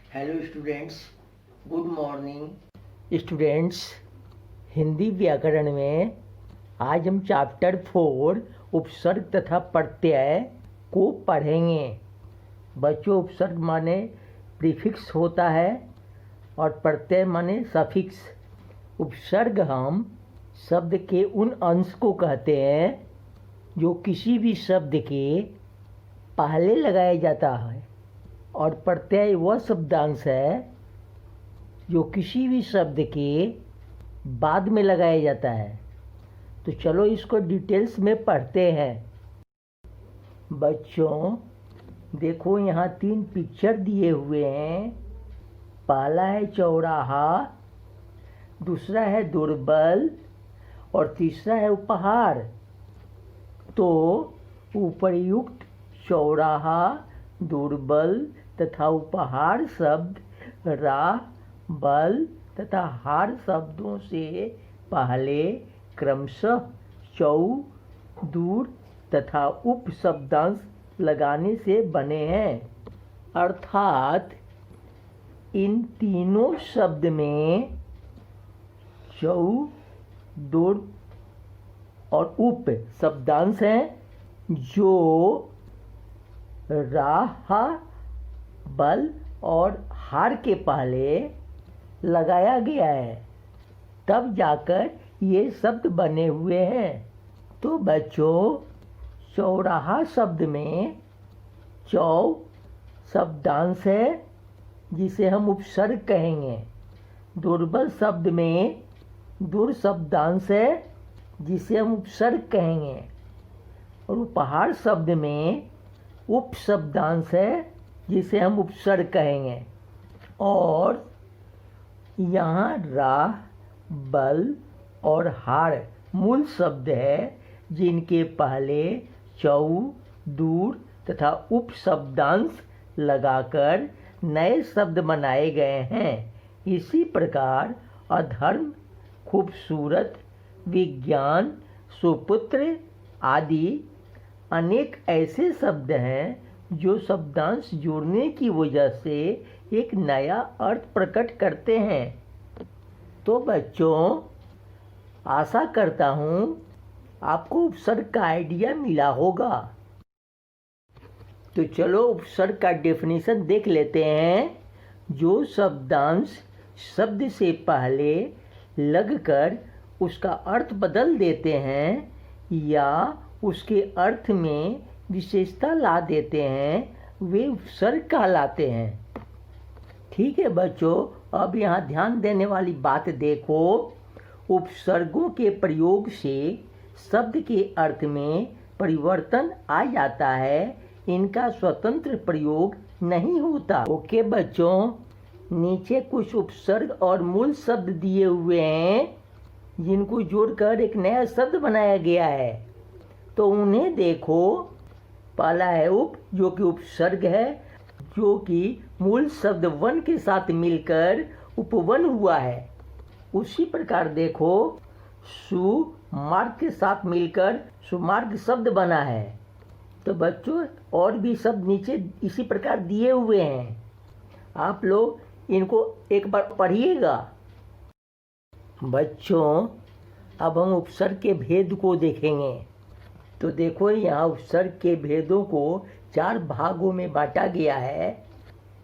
Hello students, good morning students. Hindi व्याकरण में आज हम चैप्टर 4 उपसर्ग तथा प्रत्यय को पढ़ेंगे। बच्चों, उपसर्ग माने प्रीफिक्स होता है और प्रत्यय माने सफिक्स। उपसर्ग हम शब्द के उन अंश को कहते हैं जो किसी भी शब्द के पहले लगाया जाता है, और प्रत्यय वह शब्दांश है जो किसी भी शब्द के बाद में लगाया जाता है। तो चलो इसको डिटेल्स में पढ़ते हैं। बच्चों देखो, यहाँ 3 पिक्चर दिए हुए हैं। पहला है चौराहा, दूसरा है दुर्बल और तीसरा है उपहार। तो उपर्युक्त चौराहा, दुर्बल तथा उपहार शब्द राह, बल तथा हार शब्दों से पहले क्रमशः चौ, दूर तथा उप शब्दांश लगाने से बने हैं। अर्थात इन तीनों शब्द में चौ, दूर और उप शब्दांश हैं, जो राह, बल और हार के पहले लगाया गया है, तब जाकर ये शब्द बने हुए हैं। तो बच्चों, चौराहा शब्द में चौ शब्दांश है जिसे हम उपसर्ग कहेंगे। दुर्बल शब्द में दूर शब्दांश है जिसे हम उपसर्ग कहेंगे। और उपहार शब्द में उप शब्दांश है जिसे हम उपसर्ग कहेंगे। और यहाँ राह, बल और हार मूल शब्द है जिनके पहले चौ, दूर तथा उप शब्दांश लगाकर नए शब्द बनाए गए हैं। इसी प्रकार अधर्म, खूबसूरत, विज्ञान, सुपुत्र आदि अनेक ऐसे शब्द हैं जो शब्दांश जोड़ने की वजह से एक नया अर्थ प्रकट करते हैं। तो बच्चों, आशा करता हूँ आपको उपसर्ग का आइडिया मिला होगा। तो चलो उपसर्ग का डेफिनेशन देख लेते हैं। जो शब्दांश शब्द से पहले लगकर उसका अर्थ बदल देते हैं या उसके अर्थ में विशेषता ला देते हैं, वे उपसर्ग कहलाते हैं। ठीक है बच्चों, अब यहाँ ध्यान देने वाली बात देखो। उपसर्गों के प्रयोग से शब्द के अर्थ में परिवर्तन आ जाता है, इनका स्वतंत्र प्रयोग नहीं होता। ओके बच्चों, नीचे कुछ उपसर्ग और मूल शब्द दिए हुए हैं जिनको जोड़कर एक नया शब्द बनाया गया है। तो उन्हें देखो। पहला है उप, जो कि उपसर्ग है, जो कि मूल शब्द वन के साथ मिलकर उपवन हुआ है। उसी प्रकार देखो, सु मार्ग के साथ मिलकर सुमार्ग शब्द बना है। तो बच्चों, और भी शब्द नीचे इसी प्रकार दिए हुए हैं, आप लोग इनको एक बार पढ़िएगा। बच्चों, अब हम उपसर्ग के भेद को देखेंगे। तो देखो, यहाँ उपसर्ग के भेदों को 4 भागों में बांटा गया है।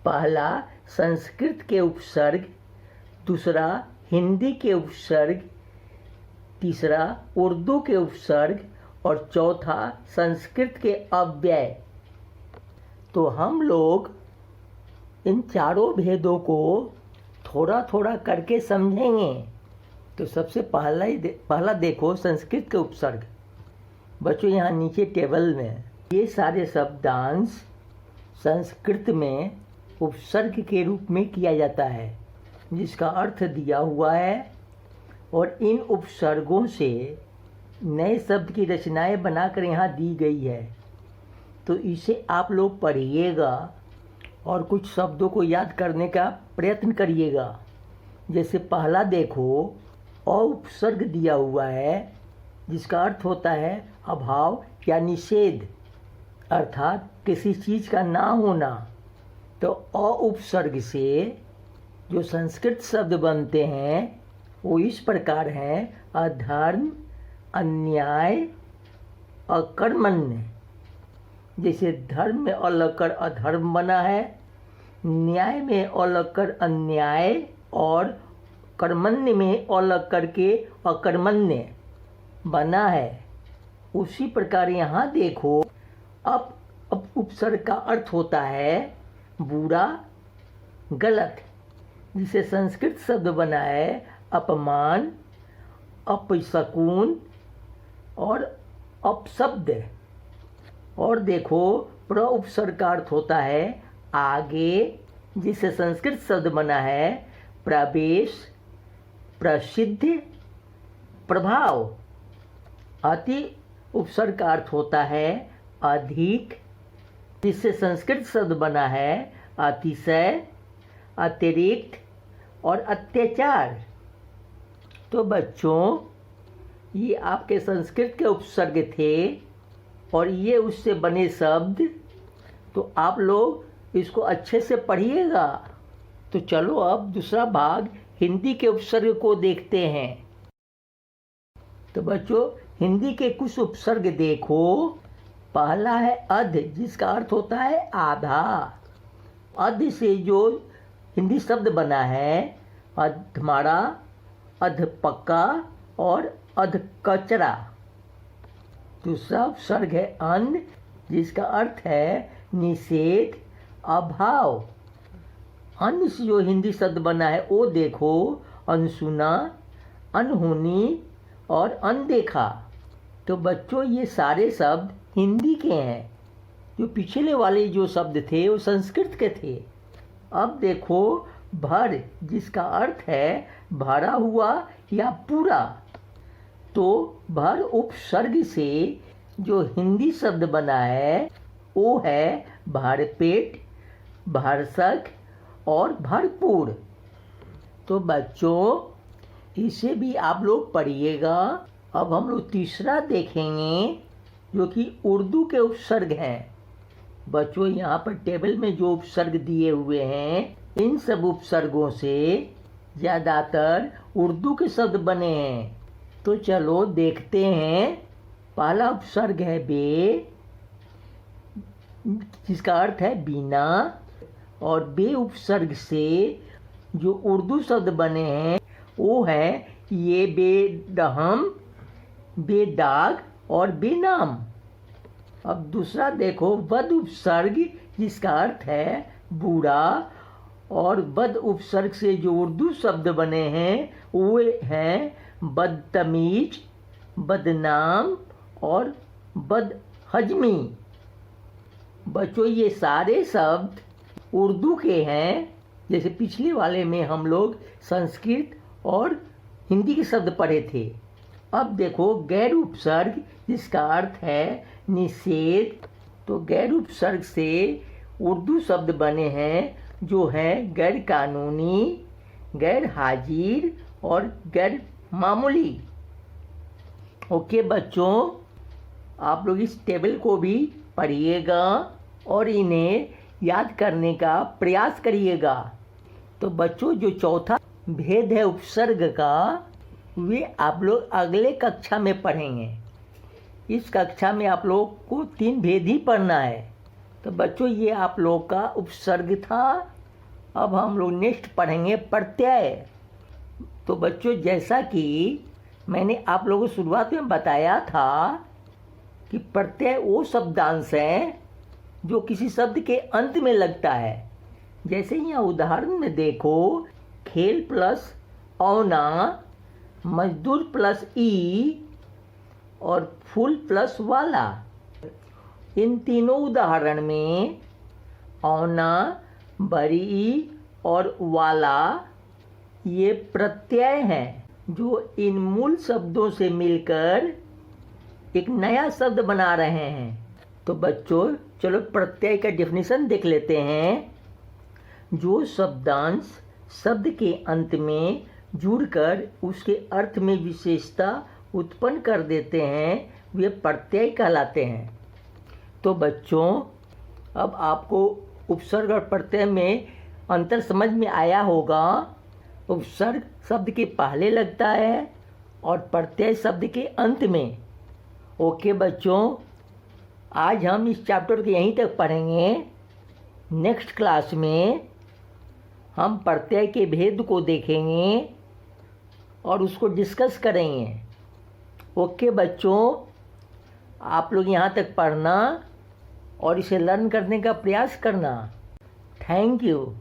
पहला संस्कृत के उपसर्ग, दूसरा हिंदी के उपसर्ग, तीसरा उर्दू के उपसर्ग और चौथा संस्कृत के अव्यय। तो हम लोग इन चारों भेदों को थोड़ा थोड़ा करके समझेंगे। तो सबसे पहला देखो संस्कृत के उपसर्ग। बच्चों, यहाँ नीचे टेबल में ये सारे शब्दांश संस्कृत में उपसर्ग के रूप में किया जाता है, जिसका अर्थ दिया हुआ है। और इन उपसर्गों से नए शब्द की रचनाएं बनाकर यहाँ दी गई है। तो इसे आप लोग पढ़िएगा और कुछ शब्दों को याद करने का प्रयत्न करिएगा। जैसे पहला देखो, अ उपसर्ग दिया हुआ है, जिसका अर्थ होता है अभाव या निषेध, अर्थात किसी चीज़ का ना होना। तो अ उपसर्ग से जो संस्कृत शब्द बनते हैं वो इस प्रकार हैं: अधर्म, अन्याय, अकर्मण्य। जैसे धर्म में अ लगकर अधर्म बना है, न्याय में अ लगकर अन्याय, और कर्मण्य में अ लगकर के अकर्मण्य बना है। उसी प्रकार यहाँ देखो, अब उपसर्ग का अर्थ होता है बुरा, गलत। जिसे संस्कृत शब्द बना है अपमान, अपशकुन और अपशब्द। और देखो, प्र उपसर्ग का अर्थ होता है आगे, जिसे संस्कृत शब्द बना है प्रवेश, प्रसिद्ध, प्रभाव। अति उपसर्ग का अर्थ होता है अधिक, जिससे संस्कृत शब्द बना है अतिशय, अतिरिक्त और अत्याचार। तो बच्चों, ये आपके संस्कृत के उपसर्ग थे और ये उससे बने शब्द। तो आप लोग इसको अच्छे से पढ़िएगा। तो चलो अब दूसरा भाग हिंदी के उपसर्ग को देखते हैं। तो बच्चों, हिंदी के कुछ उपसर्ग देखो। पहला है अध, जिसका अर्थ होता है आधा। अध से जो हिंदी शब्द बना है अधमारा, अधपक्का और अधकचरा। दूसरा उपसर्ग है अन, जिसका अर्थ है निषेध, अभाव। अन्य से जो हिंदी शब्द बना है वो देखो, अनसुना, अनहोनी और अनदेखा। तो बच्चों, ये सारे शब्द हिंदी के हैं। जो पिछले वाले जो शब्द थे वो संस्कृत के थे। अब देखो भर, जिसका अर्थ है भरा हुआ या पूरा। तो भर उपसर्ग से जो हिंदी शब्द बना है वो है भरपेट, भरसक और भरपूर। तो बच्चों, इसे भी आप लोग पढ़िएगा। अब हम लोग तीसरा देखेंगे, जो कि उर्दू के उपसर्ग हैं। बच्चों, यहाँ पर टेबल में जो उपसर्ग दिए हुए हैं, इन सब उपसर्गों से ज़्यादातर उर्दू के शब्द बने हैं। तो चलो देखते हैं। पहला उपसर्ग है बे, जिसका अर्थ है बिना। और बे उपसर्ग से जो उर्दू शब्द बने हैं वो है ये बेदहम, बेदाग और बेनाम। अब दूसरा देखो, बद उपसर्ग, जिसका अर्थ है बुरा। और बद उपसर्ग से जो उर्दू शब्द बने हैं वो हैं बदतमीज, बदनाम और बदहजमी। बच्चों, ये सारे शब्द उर्दू के हैं। जैसे पिछले वाले में हम लोग संस्कृत और हिंदी के शब्द पढ़े थे। अब देखो गैर उपसर्ग, जिसका अर्थ है निषेध। तो गैर उपसर्ग से उर्दू शब्द बने हैं जो है गैर कानूनी, गैर हाजिर और गैर मामूली। ओके बच्चों, आप लोग इस टेबल को भी पढ़िएगा और इन्हें याद करने का प्रयास करिएगा। तो बच्चों, जो चौथा भेद है उपसर्ग का, वे आप लोग अगले कक्षा में पढ़ेंगे। इस कक्षा में आप लोग को 3 भेद ही पढ़ना है। तो बच्चों, ये आप लोग का उपसर्ग था। अब हम लोग नेक्स्ट पढ़ेंगे प्रत्यय। तो बच्चों, जैसा कि मैंने आप लोगों को शुरुआत में बताया था कि प्रत्यय वो शब्दांश है जो किसी शब्द के अंत में लगता है। जैसे यहाँ उदाहरण में देखो, खेल प्लस औना, मजदूर प्लस ई और फूल प्लस वाला। इन तीनों उदाहरण में औना, बरी और वाला ये प्रत्यय हैं जो इन मूल शब्दों से मिलकर एक नया शब्द बना रहे हैं। तो बच्चों, चलो प्रत्यय का डेफिनेशन देख लेते हैं। जो शब्दांश शब्द के अंत में जुड़कर उसके अर्थ में विशेषता उत्पन्न कर देते हैं वे प्रत्यय कहलाते हैं। तो बच्चों, अब आपको उपसर्ग और प्रत्यय में अंतर समझ में आया होगा। उपसर्ग शब्द के पहले लगता है और प्रत्यय शब्द के अंत में। ओके बच्चों, आज हम इस चैप्टर को यहीं तक पढ़ेंगे। नेक्स्ट क्लास में हम प्रत्यय के भेद को देखेंगे और उसको डिस्कस करेंगे। ओके बच्चों, आप लोग यहाँ तक पढ़ना और इसे लर्न करने का प्रयास करना। Thank you.